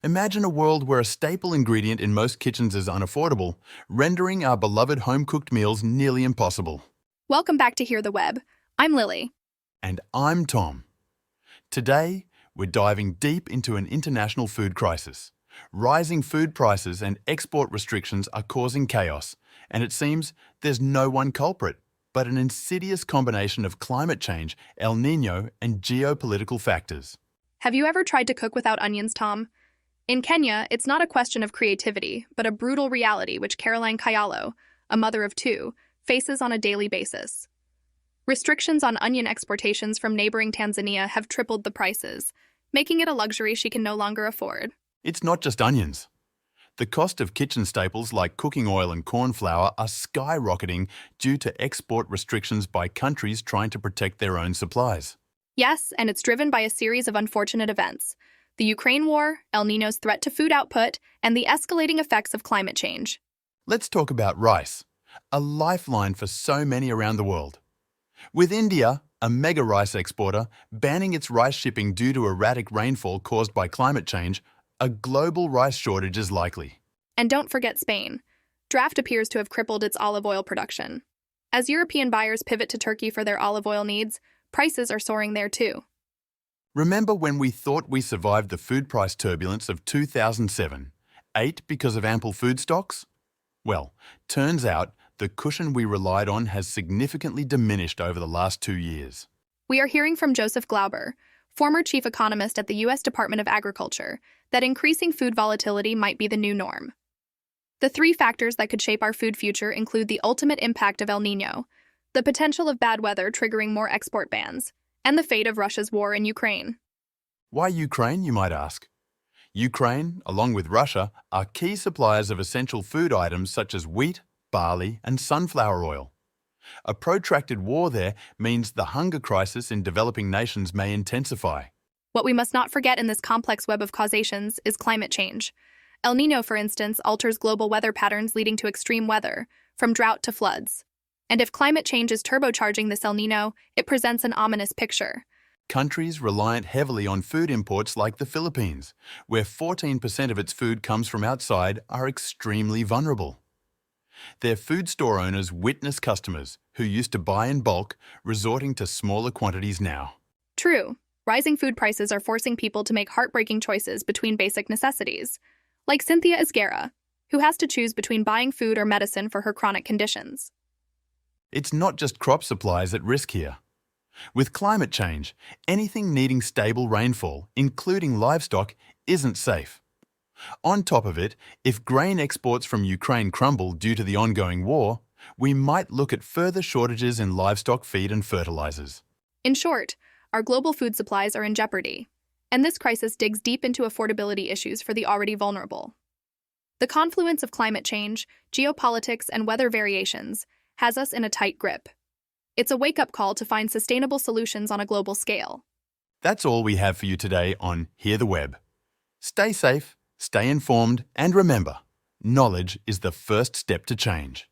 Imagine a world where a staple ingredient in most kitchens is unaffordable, rendering our beloved home-cooked meals nearly impossible. Welcome back to Hear the Web. I'm Lily. And I'm Tom. Today, we're diving deep into an international food crisis. Rising food prices and export restrictions are causing chaos, and it seems there's no one culprit, but an insidious combination of climate change, El Nino, and geopolitical factors. Have you ever tried to cook without onions, Tom? In Kenya, it's not a question of creativity, but a brutal reality which Caroline Kayalo, a mother of two, faces on a daily basis. Restrictions on onion exportations from neighboring Tanzania have tripled the prices, making it a luxury she can no longer afford. It's not just onions. The cost of kitchen staples like cooking oil and corn flour are skyrocketing due to export restrictions by countries trying to protect their own supplies. Yes, and it's driven by a series of unfortunate events: the Ukraine war, El Nino's threat to food output, and the escalating effects of climate change. Let's talk about rice, a lifeline for so many around the world. With India, a mega rice exporter, banning its rice shipping due to erratic rainfall caused by climate change, a global rice shortage is likely. And don't forget Spain. Drought appears to have crippled its olive oil production. As European buyers pivot to Turkey for their olive oil needs, prices are soaring there too. Remember when we thought we survived the food price turbulence of 2007, ate because of ample food stocks? Well, turns out the cushion we relied on has significantly diminished over the last 2 years. We are hearing from Joseph Glauber, former chief economist at the U.S. Department of Agriculture, that increasing food volatility might be the new norm. The three factors that could shape our food future include the ultimate impact of El Nino, the potential of bad weather triggering more export bans, and the fate of Russia's war in Ukraine. Why Ukraine, you might ask? Ukraine, along with Russia, are key suppliers of essential food items such as wheat, barley, and sunflower oil. A protracted war there means the hunger crisis in developing nations may intensify. What we must not forget in this complex web of causations is climate change. El Nino, for instance, alters global weather patterns leading to extreme weather, from drought to floods. And if climate change is turbocharging this El Nino, it presents an ominous picture. Countries reliant heavily on food imports like the Philippines, where 14% of its food comes from outside, are extremely vulnerable. Their food store owners witness customers who used to buy in bulk resorting to smaller quantities now. True, rising food prices are forcing people to make heartbreaking choices between basic necessities, like Cynthia Esguerra, who has to choose between buying food or medicine for her chronic conditions. It's not just crop supplies at risk here. With climate change, anything needing stable rainfall, including livestock, isn't safe. On top of it, if grain exports from Ukraine crumble due to the ongoing war, we might look at further shortages in livestock feed and fertilizers. In short, our global food supplies are in jeopardy, and this crisis digs deep into affordability issues for the already vulnerable. The confluence of climate change, geopolitics, and weather variations has us in a tight grip. It's a wake-up call to find sustainable solutions on a global scale. That's all we have for you today on Hear the Web. Stay safe, stay informed, and remember, knowledge is the first step to change.